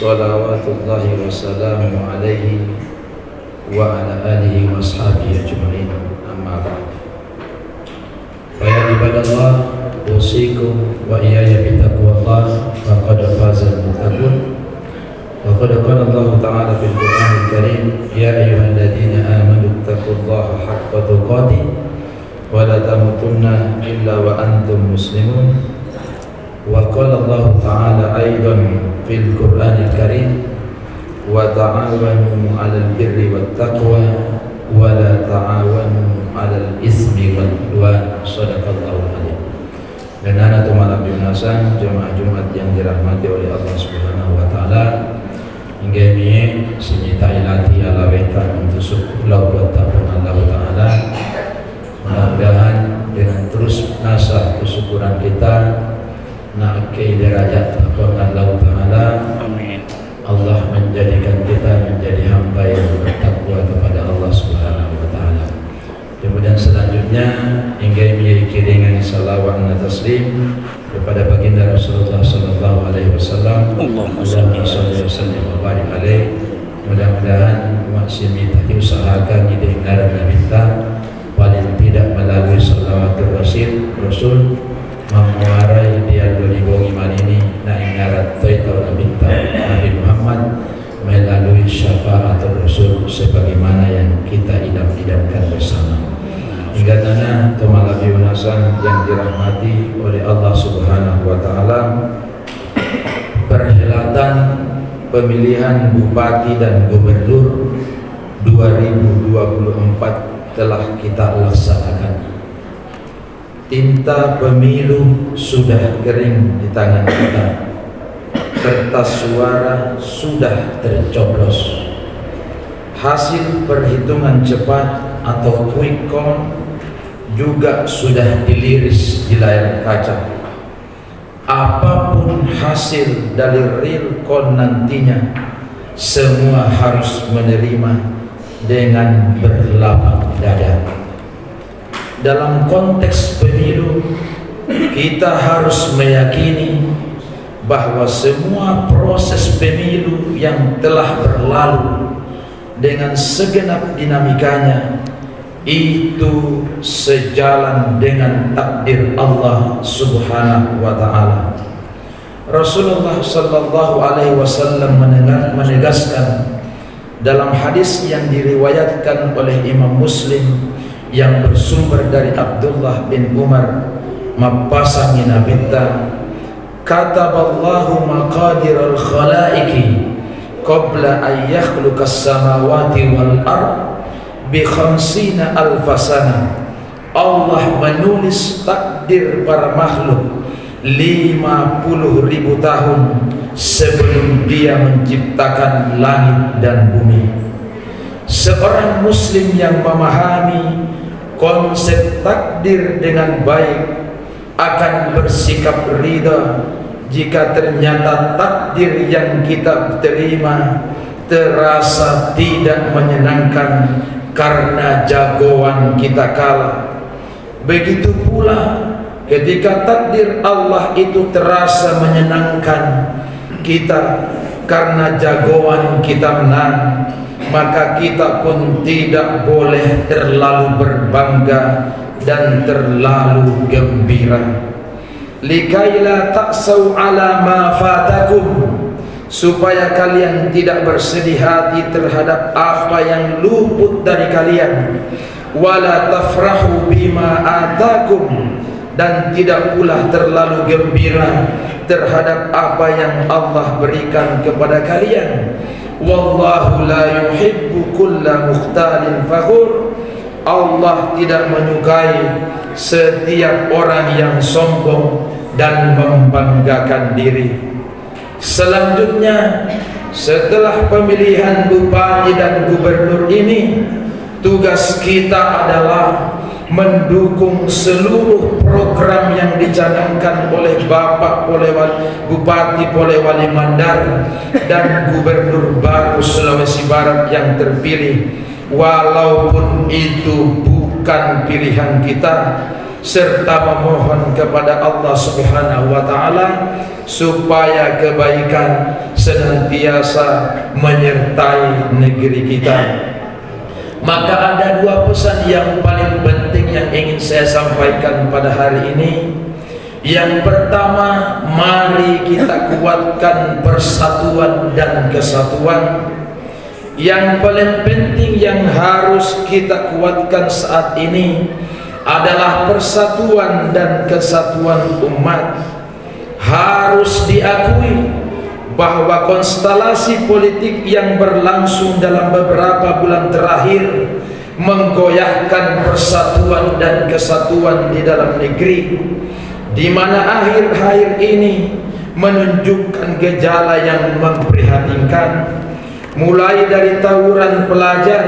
Salawatullahi wassalamu alaihi wa ala alihi wa ashabihi ajma'in, amma ba'd. Fa ibadallah, usikum wa iyaya bitaqwallah, faqad fazal muttaqun. Wa qad qala Allah ta'ala fil Qur'anil Karim, ya ayyuhalladzina amanu taqullaha haqqa tuqatih wa la tamutunna illa wa antum muslimun. Wa qala Allah ta'ala aidan fil Qur'anil Karim, wa ta'awanu 'alal birri wat taqwa wa la ta'awanu 'alal ismi wal 'udwan. Shadaqallahu adzim. Dan anak malam binasa jemaah Jumat yang dirahmati oleh Allah Subhanahu wa taala, hingga ini senyita ilati ala wetan untuk syukurlah buat ta'ala taala. Mudah-mudahan dengan terus nasah kesyukuran kita naik derajat taqwa Allah taala. Amin. Allah menjadikan kita menjadi hamba yang bertakwa kepada Allah Subhanahu wa taala. Kemudian selanjutnya hingga memiliki dengan salawat dan taslim kepada baginda Rasulullah sallallahu alaihi wasallam. Allahumma shalli wa sallim wa barik alaihi. Mudah-mudahan masih minta diusahakan didengar dan minta paling tidak melalui salawatul rasul memuarai dia di bongi man ini na ingarat taito minta Nabi Muhammad melalui syafaatul rasul sebagaimana yang kita idam-idamkan bersama. Hingga tanah tomalabi unasan yang dirahmati oleh Allah Subhanahu wa taala, perhelatan pemilihan bupati dan gubernur 2024 telah kita laksanakan. Tinta pemilu sudah kering di tangan kita, kertas suara sudah tercoblos, hasil perhitungan cepat atau quick count juga sudah diliris di layar kaca. Apapun hasil dari real count nantinya, semua harus menerima dengan berlapang dada. Dalam konteks pemilu, kita harus meyakini bahwa semua proses pemilu yang telah berlalu dengan segenap dinamikanya itu sejalan dengan takdir Allah Subhanahu wa taala. Rasulullah sallallahu alaihi wasallam menegaskan dalam hadis yang diriwayatkan oleh Imam Muslim yang bersumber dari Abdullah bin Umar mapasang nabita, kataballahu maqadiral khalaiqi qabla an yakhluqas samawati wal ard bi 50,000 sana. Allah menulis takdir para makhluk 50.000 tahun sebelum dia menciptakan langit dan bumi. Seorang muslim yang memahami konsep takdir dengan baik akan bersikap ridha jika ternyata takdir yang kita terima terasa tidak menyenangkan karena jagoan kita kalah. Begitu pula ketika takdir Allah itu terasa menyenangkan kita karena jagoan kita menang, maka kita pun tidak boleh terlalu berbangga dan terlalu gembira. Likaila ta'sau ala ma fatakum, supaya kalian tidak bersedih hati terhadap apa yang luput dari kalian. Wala tafrahu bima atakum, dan tidak pula terlalu gembira terhadap apa yang Allah berikan kepada kalian. Wallahu la yuhibbu kulla mukhtalin fakhur. Allah tidak menyukai setiap orang yang sombong dan membanggakan diri. Selanjutnya, setelah pemilihan bupati dan gubernur ini, tugas kita adalah mendukung seluruh program yang dicanangkan oleh Bapak Bupati Polewali Mandar dan Gubernur baru Sulawesi Barat yang terpilih, walaupun itu bukan pilihan kita, serta memohon kepada Allah Subhanahu wa taala supaya kebaikan senantiasa menyertai negeri kita. Maka ada dua pesan yang paling penting yang ingin saya sampaikan pada hari ini. Yang pertama, mari kita kuatkan persatuan dan kesatuan. Yang paling penting yang harus kita kuatkan saat ini adalah persatuan dan kesatuan umat. Harus diakui bahwa konstelasi politik yang berlangsung dalam beberapa bulan terakhir menggoyahkan persatuan dan kesatuan di dalam negeri, di mana akhir-akhir ini menunjukkan gejala yang memprihatinkan, mulai dari tawuran pelajar,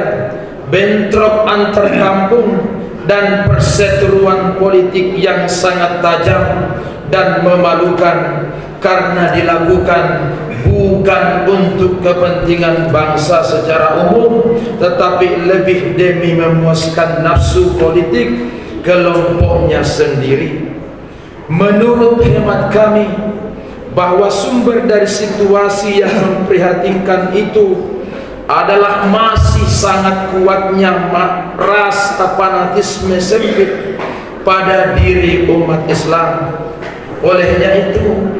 bentrok antar kampung, dan perseteruan politik yang sangat tajam dan memalukan karena dilakukan bukan untuk kepentingan bangsa secara umum, tetapi lebih demi memuaskan nafsu politik kelompoknya sendiri. Menurut hemat kami, bahwa sumber dari situasi yang memprihatinkan itu adalah masih sangat kuatnya rasa fanatisme sempit pada diri umat Islam. Olehnya itu,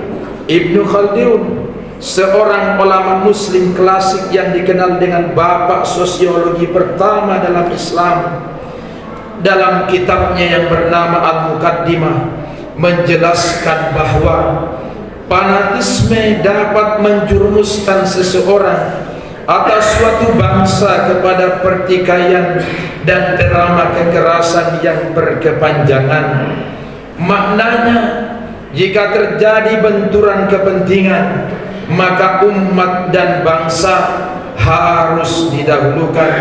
Ibnu Khaldun, seorang ulama muslim klasik yang dikenal dengan bapak sosiologi pertama dalam Islam, dalam kitabnya yang bernama Al-Muqaddimah menjelaskan bahwa fanatisme dapat menjerumuskan seseorang atau suatu bangsa kepada pertikaian dan drama kekerasan yang berkepanjangan. Maknanya, jika terjadi benturan kepentingan, maka umat dan bangsa harus didahulukan.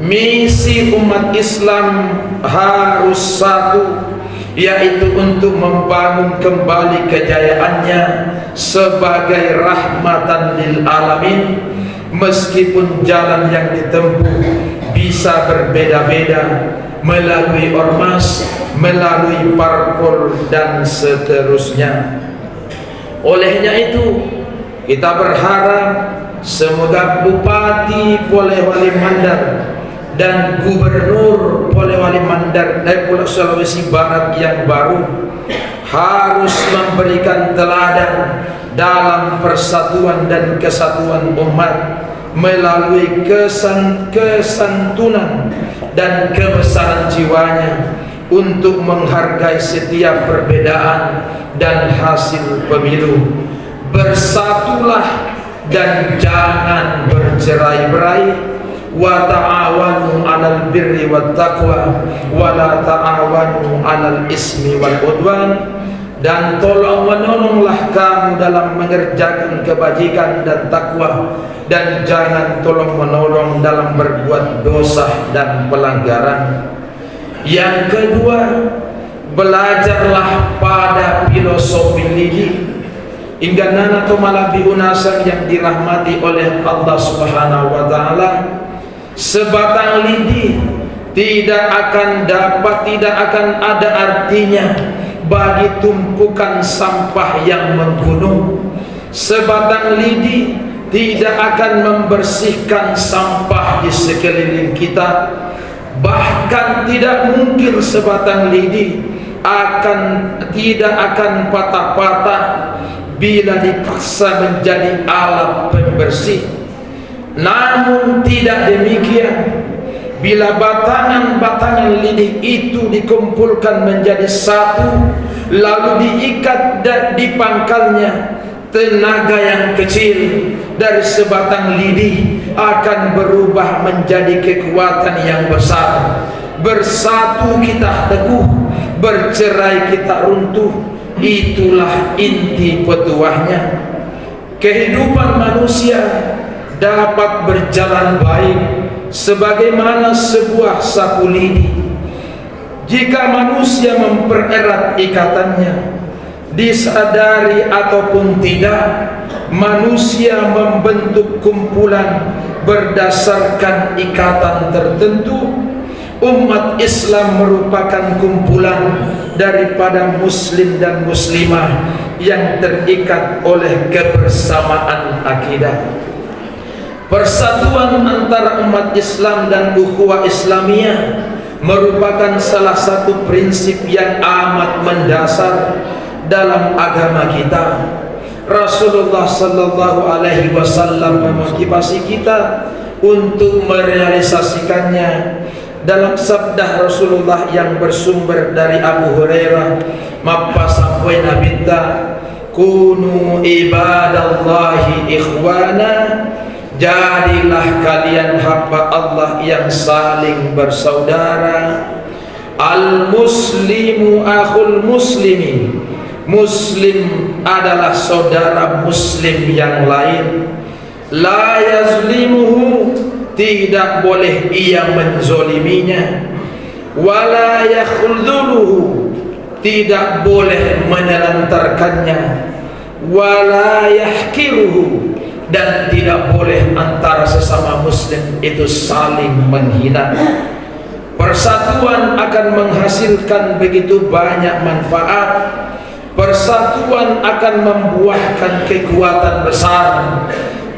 Misi umat Islam harus satu, yaitu untuk membangun kembali kejayaannya sebagai rahmatan lil alamin. Meskipun jalan yang ditempuh bisa berbeda-beda, melalui ormas, melalui parpol, dan seterusnya. Olehnya itu, kita berharap semoga Bupati Polewali Mandar dan Gubernur Polewali Mandar Pulau Sulawesi Barat yang baru harus memberikan teladan dalam persatuan dan kesatuan umat melalui kesantunan dan kebesaran jiwanya untuk menghargai setiap perbedaan dan hasil pemilu. Bersatulah dan jangan bercerai-berai. Wa ta'awanu 'alal birri wat taqwa wa la ta'awanu 'alal ismi wal udwan. Dan tolong menolonglah kamu dalam mengerjakan kebajikan dan takwa, dan jangan tolong menolong dalam berbuat dosa dan pelanggaran. Yang kedua, belajarlah pada filosofi lidi. Hingga nana tomalabi unasan yang dirahmati oleh Allah Subhanahu wa taala, sebatang lidi tidak akan ada artinya bagi tumpukan sampah yang menggunung. Sebatang lidi tidak akan membersihkan sampah di sekeliling kita. Bahkan tidak mungkin sebatang lidi tidak akan patah-patah bila dipaksa menjadi alat pembersih. Namun tidak demikian, bila batangan-batangan lidi itu dikumpulkan menjadi satu, lalu diikat dan dipangkalnya, tenaga yang kecil dari sebatang lidi akan berubah menjadi kekuatan yang besar. Bersatu kita teguh, bercerai kita runtuh. Itulah inti petuahnya. Kehidupan manusia dapat berjalan baik sebagaimana sebuah sapu lidi jika manusia mempererat ikatannya. Disadari ataupun tidak, manusia membentuk kumpulan berdasarkan ikatan tertentu. Umat Islam merupakan kumpulan daripada muslim dan muslimah yang terikat oleh kebersamaan akidah. Persatuan antara umat Islam dan ukhuwah Islamiyah merupakan salah satu prinsip yang amat mendasar dalam agama kita. Rasulullah sallallahu alaihi wasallam memotivasi kita untuk merealisasikannya dalam sabda Rasulullah yang bersumber dari Abu Hurairah, mappa sampai nabita, kunu ibadallahi ikhwana, jadilah kalian hamba Allah yang saling bersaudara. Al muslimu akhul muslimi, muslim adalah saudara muslim yang lain. La yazlimuhu, tidak boleh ia menzoliminya. Wala yakhdhuluhu, tidak boleh menelantarkannya. Wala yahkiruhu, dan tidak boleh antara sesama muslim itu saling menghina. Persatuan akan menghasilkan begitu banyak manfaat. Persatuan akan membuahkan kekuatan besar.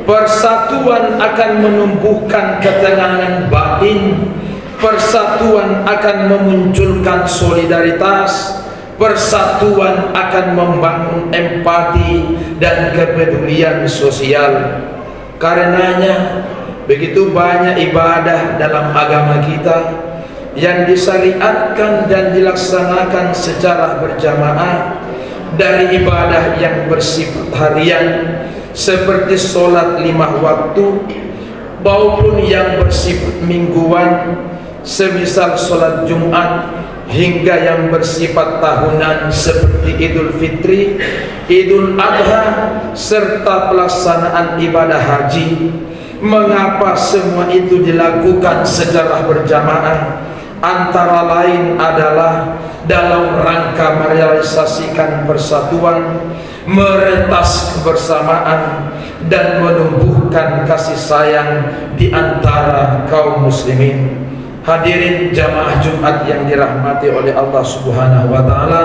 Persatuan akan menumbuhkan ketenangan batin. Persatuan akan memunculkan solidaritas. Persatuan akan membangun empati dan kepedulian sosial. Karenanya begitu banyak ibadah dalam agama kita yang disyariatkan dan dilaksanakan secara berjamaah, dari ibadah yang bersifat harian seperti sholat 5 waktu maupun yang bersifat mingguan semisal sholat Jumat, hingga yang bersifat tahunan seperti Idul Fitri, Idul Adha, serta pelaksanaan ibadah haji. Mengapa semua itu dilakukan secara berjamaah? Antara lain adalah dalam rangka merealisasikan persatuan, meretas kebersamaan, dan menumbuhkan kasih sayang di antara kaum muslimin. Hadirin jamaah Jumat yang dirahmati oleh Allah Subhanahu wa taala,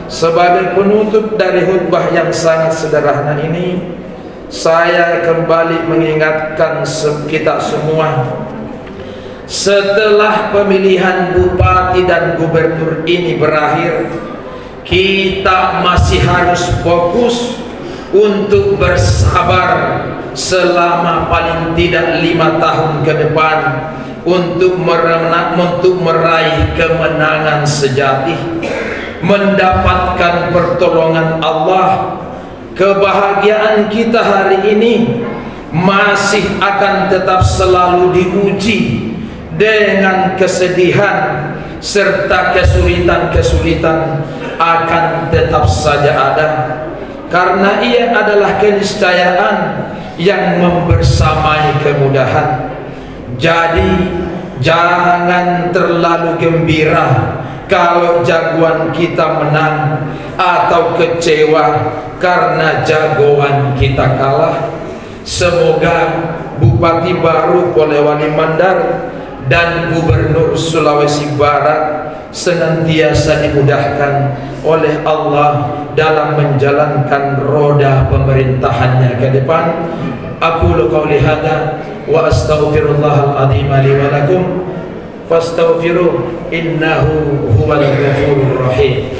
sebagai penutup dari khutbah yang sangat sederhana ini, saya kembali mengingatkan kita semua, setelah pemilihan bupati dan gubernur ini berakhir, kita masih harus fokus untuk bersabar selama paling tidak 5 tahun ke depan untuk meraih kemenangan sejati, mendapatkan pertolongan Allah. Kebahagiaan kita hari ini masih akan tetap selalu diuji dengan kesedihan, serta kesulitan-kesulitan akan tetap saja ada, karena ia adalah keniscayaan yang membersamai kemudahan. Jadi jangan terlalu gembira kalau jagoan kita menang, atau kecewa karena jagoan kita kalah. Semoga Bupati baru Polewali Mandar dan Gubernur Sulawesi Barat senantiasa dimudahkan oleh Allah dalam menjalankan roda pemerintahannya ke depan. Aqulu qauli hadza wa astaghfirullahal azim li wa lakum fastaghfiruh innahu huwal ghafurur rahim.